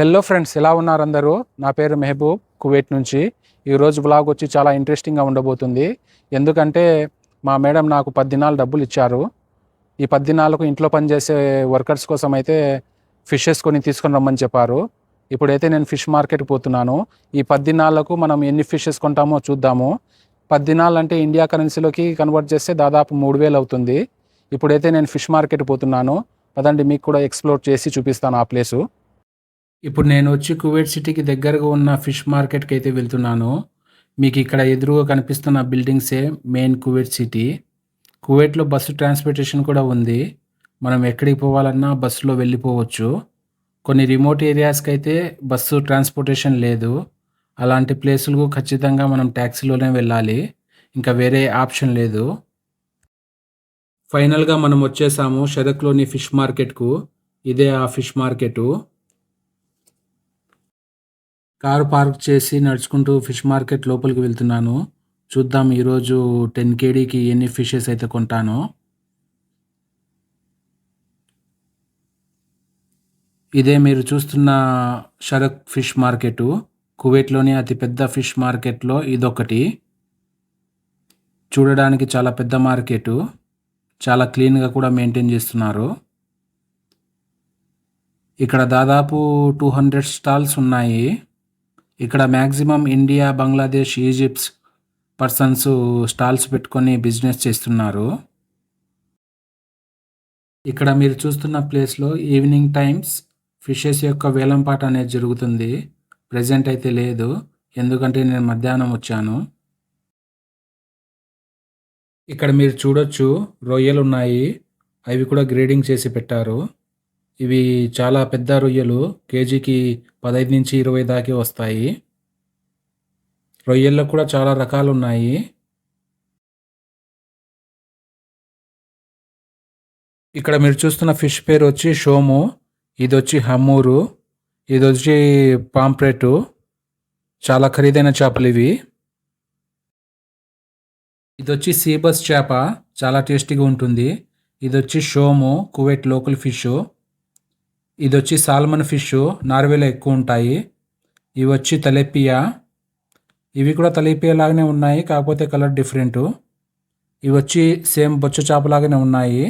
Hello friends, ఎలా ఉన్నారు అందరూ? నా పేరు మెహబూబ్, కువైట్ నుంచి. ఈరోజు బ్లాగ్ వచ్చి చాలా ఇంట్రెస్టింగ్గా ఉండబోతుంది. ఎందుకంటే మా మేడం నాకు 10 దినాలు డబ్బులు ఇచ్చారు. ఈ 10 దినాలకు ఇంట్లో పనిచేసే వర్కర్స్ కోసం అయితే ఫిషెస్ కొని తీసుకొని రమ్మని చెప్పారు. ఇప్పుడైతే నేను ఫిష్ మార్కెట్కి పోతున్నాను. ఈ 10 దినాలకు మనం ఎన్ని ఫిషెస్ కొంటామో చూద్దాము. 10 దినాలు అంటే ఇండియా కరెన్సీలోకి కన్వర్ట్ చేస్తే దాదాపు 3000 అవుతుంది. ఇప్పుడైతే నేను ఫిష్ మార్కెట్కి పోతున్నాను. పదండి, మీకు కూడా ఎక్స్ప్లోర్ చేసి చూపిస్తాను ఆ ప్లేసు. ఇప్పుడు నేను వచ్చి కువైట్ సిటీకి దగ్గరగా ఉన్న ఫిష్ మార్కెట్కి అయితే వెళ్తున్నాను. మీకు ఇక్కడ ఎదురుగా కనిపిస్తున్న బిల్డింగ్సే మెయిన్ కువైట్ సిటీ. కువైట్లో బస్సు ట్రాన్స్పోర్టేషన్ కూడా ఉంది. మనం ఎక్కడికి పోవాలన్నా బస్సులో వెళ్ళిపోవచ్చు. కొన్ని రిమోట్ ఏరియాస్కి అయితే బస్సు ట్రాన్స్పోర్టేషన్ లేదు. అలాంటి ప్లేసులకు ఖచ్చితంగా మనం ట్యాక్సీలోనే వెళ్ళాలి. ఇంకా వేరే ఆప్షన్ లేదు. ఫైనల్గా మనం వచ్చేసాము షరక్లోని ఫిష్ మార్కెట్కు. ఇదే ఆ ఫిష్ మార్కెటు. కారు పార్క్ చేసి నడుచుకుంటూ ఫిష్ మార్కెట్ లోపలికి వెళ్తున్నాను. చూద్దాం ఈరోజు 10 KDకి ఎన్ని ఫిషెస్ అయితే కొంటానో. ఇదే మీరు చూస్తున్న షరక్ ఫిష్ మార్కెటు. కువైట్లోని అతిపెద్ద ఫిష్ మార్కెట్లో ఇదొకటి. చూడడానికి చాలా పెద్ద మార్కెటు. చాలా క్లీన్గా కూడా మెయింటైన్ చేస్తున్నారు. ఇక్కడ దాదాపు 200 స్టాల్స్ ఉన్నాయి. ఇక్కడ maximum India, Bangladesh, Egypt's persons stalls పెట్టుకొని బిజినెస్ చేస్తున్నారు. ఇక్కడ మీరు చూస్తున్న ప్లేస్లో ఈవినింగ్ టైమ్స్ ఫిషెస్ యొక్క వేలంపాట అనేది జరుగుతుంది. ప్రెజెంట్ అయితే లేదు, ఎందుకంటే నేను మధ్యాహ్నం వచ్చాను. ఇక్కడ మీరు చూడొచ్చు, రొయ్యలు ఉన్నాయి. అవి కూడా గ్రేడింగ్ చేసి పెట్టారు. ఇవి చాలా పెద్ద రొయ్యలు, కేజీకి 15 నుంచి 20 దాకా వస్తాయి. రొయ్యల్లో కూడా చాలా రకాలు ఉన్నాయి. ఇక్కడ మీరు చూస్తున్న ఫిష్ పేరు వచ్చి షోము, ఇది వచ్చి హమ్మూరు, ఇది వచ్చి పాంప్రెటు. చాలా ఖరీదైన చేపలు ఇవి. ఇది వచ్చి సీబస్ చేప, చాలా టేస్టీగా ఉంటుంది. ఇది వచ్చి షోము, కువైట్ లోకల్ ఫిష్. ఇది వచ్చి సాల్మన్ ఫిష్, నార్వేలో ఎక్కువ ఉంటాయి. ఇవి వచ్చి తలెపియా. ఇవి కూడా తలెపియా లాగానే ఉన్నాయి, కాకపోతే కలర్ డిఫరెంటు. ఇవి వచ్చి సేమ్ బొచ్చ చేపలాగానే ఉన్నాయి.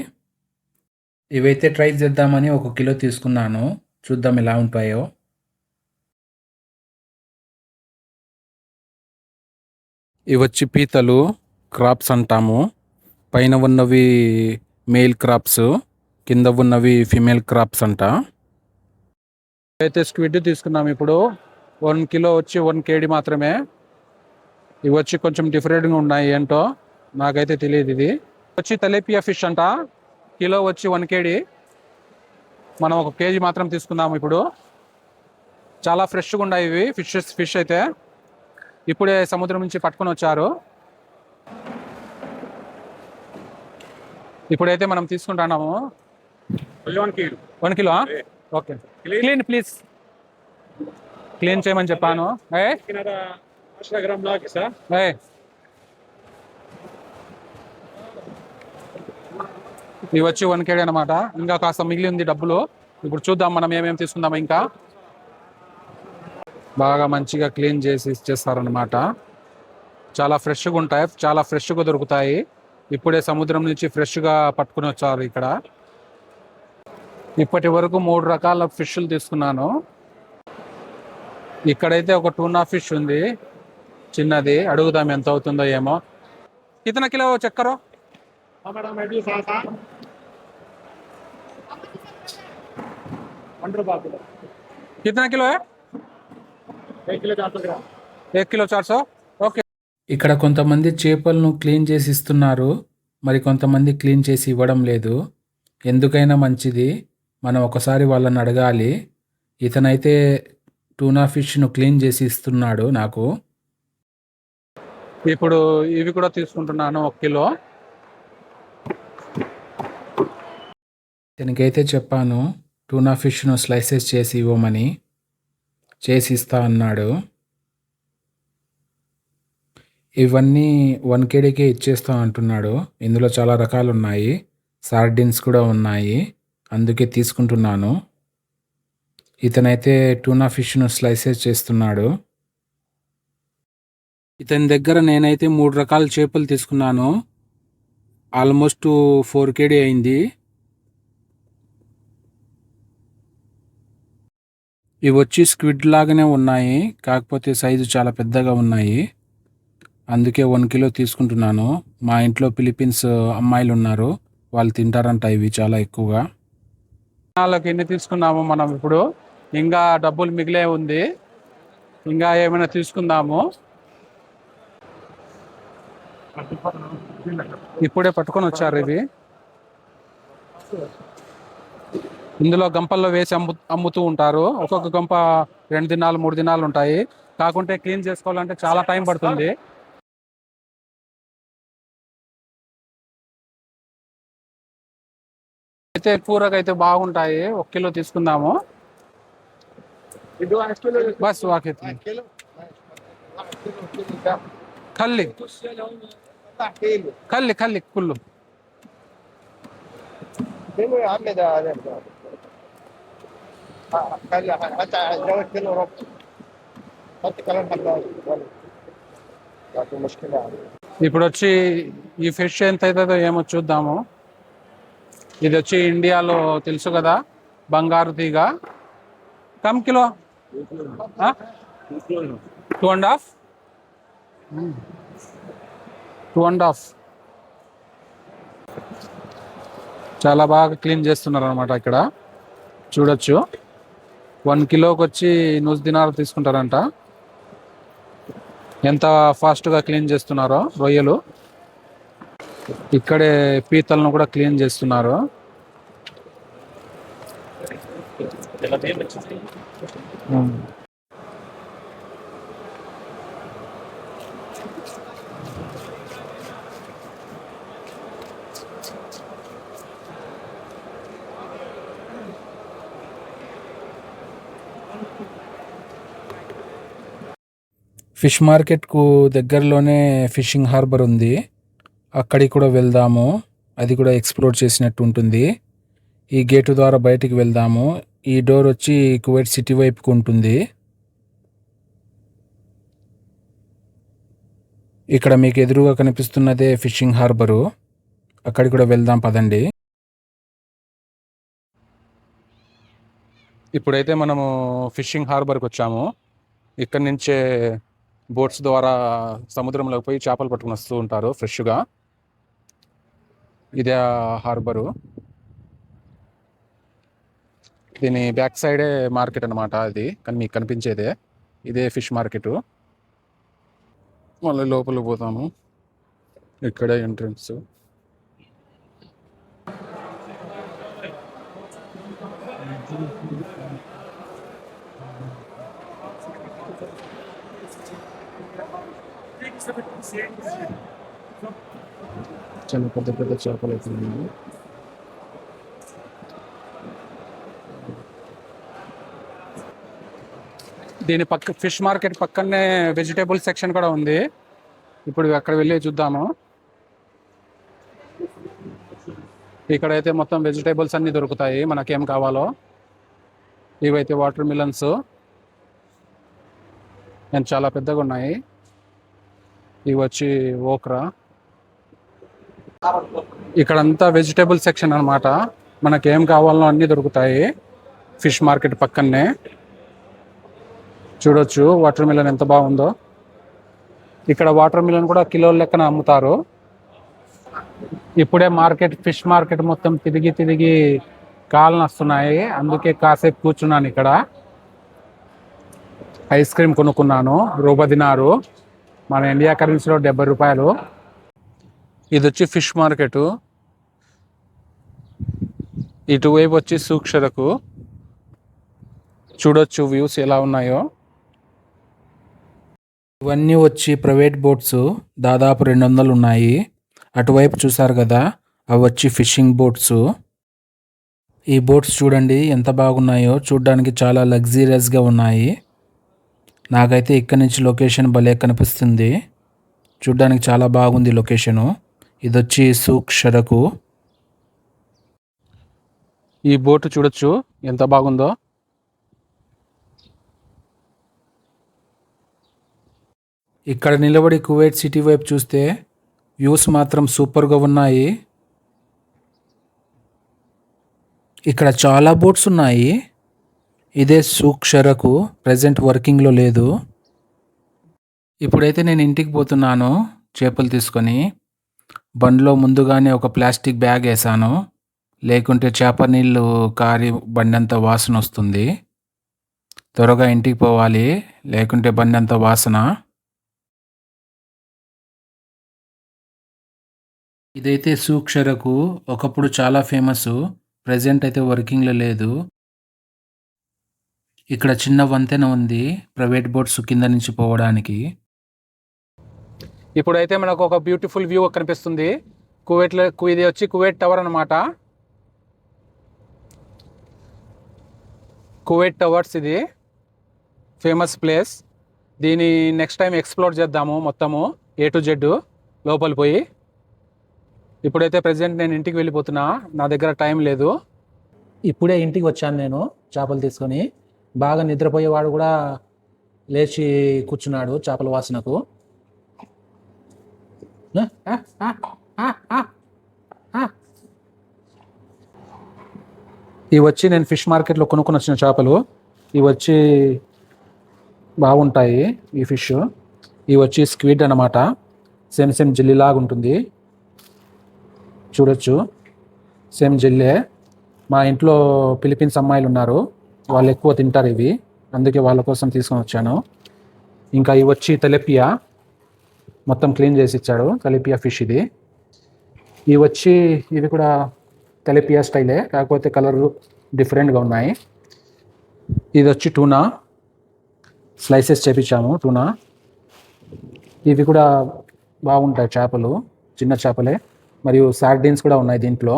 ఇవైతే ట్రై చేద్దామని 1 కిలో తీసుకున్నాను. చూద్దాం ఎలా ఉంటాయో. ఇవి వచ్చి పీతలు, క్రాప్స్ అంటాము. పైన ఉన్నవి మేల్ క్రాప్స్, కింద ఉన్నవి ఫిమేల్ క్రాప్స్ అంట. అయితే స్క్విడ్ తీసుకున్నాం. ఇప్పుడు 1 కిలో వచ్చి 1 KD మాత్రమే. ఇవి వచ్చి కొంచెం డిఫరెంట్గా ఉన్నాయి, ఏంటో నాకైతే తెలియదు. ఇది వచ్చి తలేపియా ఫిష్ అంట. కిలో వచ్చి 1 KD. మనం 1 kg మాత్రం తీసుకుందాము. ఇప్పుడు చాలా ఫ్రెష్గా ఉన్నాయి ఇవి ఫిష్ అయితే. ఇప్పుడే సముద్రం నుంచి పట్టుకొని వచ్చారు. ఇప్పుడైతే మనం తీసుకుంటున్నాము 1 kilo. Okay, clean please. Clean చేయమని చెప్పాను. ఇవి వచ్చి 1 KD అనమాట. ఇంకా కాస్త మిగిలి ఉంది డబ్బులు. ఇప్పుడు చూద్దాం మనం ఏమేమి తీసుకుందాం. ఇంకా బాగా మంచిగా క్లీన్ చేసి ఇచ్చేస్తారనమాట. చాలా ఫ్రెష్గా ఉంటాయి, చాలా ఫ్రెష్గా దొరుకుతాయి. ఇప్పుడే సముద్రం నుంచి ఫ్రెష్గా పట్టుకుని వచ్చారు ఇక్కడ. ఇప్పటి వరకు 3 రకాల ఫిష్లు తీసుకున్నాను. ఇక్కడైతే ఒక టూనా ఫిష్ ఉంది, చిన్నది. అడుగుదాం ఎంత అవుతుందో ఏమో. కితన కిలో చక్కరో? కితన కిలో? 1 కిలో 400. ఓకే. ఇక్కడ కొంతమంది చేపలను క్లీన్ చేసి ఇస్తున్నారు, మరి కొంతమంది క్లీన్ చేసి ఇవ్వడం లేదు. ఎందుకైనా మంచిది, మనం ఒకసారి వాళ్ళని అడగాలి. ఇతనైతే టూనా ఫిష్ను క్లీన్ చేసి ఇస్తున్నాడు నాకు. ఇప్పుడు ఇవి కూడా తీసుకుంటున్నాను 1 కిలో. దీనికైతే చెప్పాను టూనా ఫిష్ను స్లైసెస్ చేసి ఇవ్వమని, చేసి ఇస్తా అన్నాడు. ఇవన్నీ 1 KDకే ఇచ్చేస్తా అంటున్నాడు. ఇందులో చాలా రకాలు ఉన్నాయి, సార్డిన్స్ కూడా ఉన్నాయి, అందుకే తీసుకుంటున్నాను. ఇతనైతే టూనా ఫిష్ను స్లైసెస్ చేస్తున్నాడు. ఇతని దగ్గర నేనైతే 3 రకాల చేపలు తీసుకున్నాను. ఆల్మోస్ట్ 4 kg అయింది. ఇవి వచ్చి స్క్విడ్ లాగానే ఉన్నాయి, కాకపోతే సైజు చాలా పెద్దగా ఉన్నాయి. అందుకే 1 కిలో తీసుకుంటున్నాను. మా ఇంట్లో ఫిలిపీన్స్ అమ్మాయిలు ఉన్నారు, వాళ్ళు తింటారంట ఇవి చాలా ఎక్కువగా. వాళ్ళకి ఎన్ని తీసుకున్నాము మనం ఇప్పుడు, ఇంకా డబ్బులు మిగిలే ఉంది, ఇంకా ఏమైనా తీసుకుందాము. ఇప్పుడే పట్టుకొని వచ్చారు ఇది. ఇందులో గంపల్లో వేసి అమ్ముతూ ఉంటారు. ఒక్కొక్క గంప 2 దినాలు 3 దినాలు ఉంటాయి. కాకుంటే క్లీన్ చేసుకోవాలంటే చాలా టైం పడుతుంది. అయితే కూరగా అయితే బాగుంటాయి. 1 కిలో తీసుకుందాము. బస్ వాకి ఖల్లి ఖల్లి ఖల్లి కుళ్ళు. ఇప్పుడు వచ్చి ఈ ఫిష్ ఎంత అవుతుందో ఏమో చూద్దాము. ఇది వచ్చి ఇండియాలో తెలుసు కదా, బంగారు తీగ. Come kilo 2.5 2.5. చాలా బాగా క్లీన్ చేస్తున్నారు అనమాట ఇక్కడ, చూడొచ్చు. 1 కిలోకి వచ్చి 100 దినాలు తీసుకుంటారంట. ఎంత ఫాస్ట్గా క్లీన్ చేస్తున్నారో రొయ్యలు. ఇక్కడే పీతలను కూడా క్లీన్ చేస్తున్నారు. ఫిష్ మార్కెట్కు దగ్గరలోనే ఫిషింగ్ హార్బర్ ఉంది, అక్కడికి కూడా వెళ్దాము. అది కూడా ఎక్స్ప్లోర్ చేసినట్టు ఉంటుంది. ఈ గేటు ద్వారా బయటికి వెళ్దాము. ఈ డోర్ వచ్చి కువైట్ సిటీ వైపుకు ఉంటుంది. ఇక్కడ మీకు ఎదురుగా కనిపిస్తున్నదే ఫిషింగ్ హార్బరు, అక్కడికి కూడా వెళ్దాం పదండి. ఇప్పుడైతే మనము ఫిషింగ్ హార్బర్కి వచ్చాము. ఇక్కడి నుంచే బోట్స్ ద్వారా సముద్రంలోకి పోయి చేపలు పట్టుకుని వస్తూ ఉంటారు ఫ్రెష్గా. ఇదే హార్బరు. దీని బ్యాక్ సైడే మార్కెట్ అనమాట అది, కానీ మీకు కనిపించేదే ఇదే ఫిష్ మార్కెట్. మళ్ళీ లోపలికి పోతాము, ఇక్కడే ఎంట్రన్స్. చాలా పెద్ద పెద్ద చేపలు అవుతున్నాయి. దీని పక్క ఫిష్ మార్కెట్ పక్కనే వెజిటేబుల్ సెక్షన్ కూడా ఉంది. ఇప్పుడు అక్కడ వెళ్ళి చూద్దాము. ఇక్కడైతే మొత్తం వెజిటేబుల్స్ అన్నీ దొరుకుతాయి మనకేం కావాలో. ఇవైతే వాటర్ మిలన్స్ అండ్ చాలా పెద్దగా ఉన్నాయి. ఇవి వచ్చి ఓక్రా. ఇక్కడంతా వెజిటేబుల్ సెక్షన్ అనమాట, మనకేం కావాలో అన్నీ దొరుకుతాయి ఫిష్ మార్కెట్ పక్కనే. చూడొచ్చు వాటర్ మిలన్ ఎంత బాగుందో. ఇక్కడ వాటర్ మిలన్ కూడా కిలోల లెక్కన అమ్ముతారు. ఇప్పుడే ఫిష్ మార్కెట్ మొత్తం తిరిగి తిరిగి కాళ్ళు నస్తున్నాయి, అందుకే కాసేపు కూర్చున్నాను ఇక్కడ. ఐస్ క్రీమ్ కొనుక్కున్నాను, రూబదినారు, మన ఇండియా కరెన్సీలో 70 రూపాయలు. ఇది వచ్చి ఫిష్ మార్కెట్. ఇటువైపు వచ్చి సూక్షరకు. చూడొచ్చు వ్యూస్ ఎలా ఉన్నాయో. ఇవన్నీ వచ్చి ప్రైవేట్ బోట్స్, దాదాపు 200 ఉన్నాయి. అటువైపు చూసారు కదా, అవి వచ్చి ఫిషింగ్ బోట్స్. ఈ బోట్స్ చూడండి ఎంత బాగున్నాయో, చూడడానికి చాలా లగ్జీరియస్గా ఉన్నాయి. నాకైతే ఇక్కడి నుంచి లొకేషన్ భలే కనిపిస్తుంది, చూడ్డానికి చాలా బాగుంది లొకేషను. ఇది వచ్చి సూక్షరకు. ఈ బోటు చూడొచ్చు ఎంత బాగుందో. ఇక్కడ నిలబడి కువైట్ సిటీ వైపు చూస్తే వ్యూస్ మాత్రం సూపర్గా ఉన్నాయి. ఇక్కడ చాలా బోట్స్ ఉన్నాయి. ఇదే సూక్ షరకు ప్రజెంట్ వర్కింగ్లో లేదు. ఇప్పుడైతే నేను ఇంటికి పోతున్నాను చేపలు తీసుకొని. బండిలో ముందుగానే ఒక ప్లాస్టిక్ బ్యాగ్ వేసాను, లేకుంటే చేప నీళ్ళు కారి బండి అంతా వాసన వస్తుంది. త్వరగా ఇంటికి పోవాలి, లేకుంటే బండి అంతా వాసన. ఇదైతే సూక్ షరకు ఒకప్పుడు చాలా ఫేమస్, ప్రజెంట్ అయితే వర్కింగ్లో లేదు. ఇక్కడ చిన్న వంతెన ఉంది ప్రైవేట్ బోట్స్ కింద నుంచి పోవడానికి. ఇప్పుడైతే మనకు ఒక బ్యూటిఫుల్ వ్యూ కనిపిస్తుంది. కువైట్లో ఇది వచ్చి కువైట్ టవర్ అనమాట. కువైట్ టవర్స్ ఇది ఫేమస్ ప్లేస్. దీన్ని నెక్స్ట్ టైం ఎక్స్ప్లోర్ చేద్దాము మొత్తము A to Z లోపల పోయి. ఇప్పుడైతే ప్రజెంట్ నేను ఇంటికి వెళ్ళిపోతున్నా, నా దగ్గర టైం లేదు. ఇప్పుడే ఇంటికి వచ్చాను నేను చేపలు తీసుకొని. బాగా నిద్రపోయేవాడు కూడా లేచి కూర్చున్నాడు చేపల వాసనకు. ఇవి వచ్చి నేను ఫిష్ మార్కెట్లో కొనుక్కొని వచ్చిన చేపలు. ఇవి వచ్చి బాగుంటాయి ఈ ఫిష్. ఇవి వచ్చి స్క్విడ్ అన్నమాట. సేమ్ జెల్లీ లాగా ఉంటుంది, చూడొచ్చు. సేమ్ జెల్లే. మా ఇంట్లో ఫిలిపీన్స్ అమ్మాయిలు ఉన్నారు, వాళ్ళు ఎక్కువ తింటారు ఇవి, అందుకే వాళ్ళ కోసం తీసుకొని వచ్చాను. ఇంకా ఇవి వచ్చి తెలపియా, మొత్తం క్లీన్ చేసి ఇచ్చాడు. తెలపియా ఫిష్ ఇది. ఇవి కూడా తెలపియా స్టైలే, కాకపోతే కలర్ డిఫరెంట్గా ఉన్నాయి. ఇది వచ్చి టూనా, స్లైసెస్ చేపించాము టూనా. ఇవి కూడా బాగుంటాయి చేపలు, చిన్న చేపలే. మరియు సార్డిన్స్ కూడా ఉన్నాయి దీంట్లో.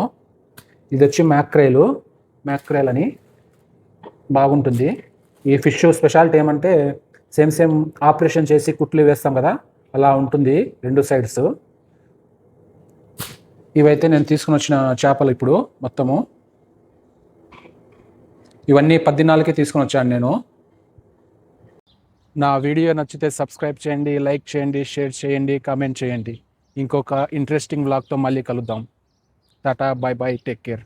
ఇది వచ్చి మ్యాక్రేల్ అని బాగుంటుంది. ఈ ఫిష్ స్పెషాలిటీ ఏమంటే సేమ్ ఆపరేషన్ చేసి కుట్లు వేస్తాం కదా, అలా ఉంటుంది రెండు సైడ్స్. ఇవైతే నేను తీసుకుని వచ్చిన చేపలు ఇప్పుడు మొత్తము. ఇవన్నీ 10 దినాలకే తీసుకొని వచ్చాను నేను. నా వీడియో నచ్చితే సబ్స్క్రైబ్ చేయండి, లైక్ చేయండి, షేర్ చేయండి, కామెంట్ చేయండి. ఇంకొక ఇంట్రెస్టింగ్ వ్లాగ్తో మళ్ళీ కలుద్దాం. Tata, by by, take care.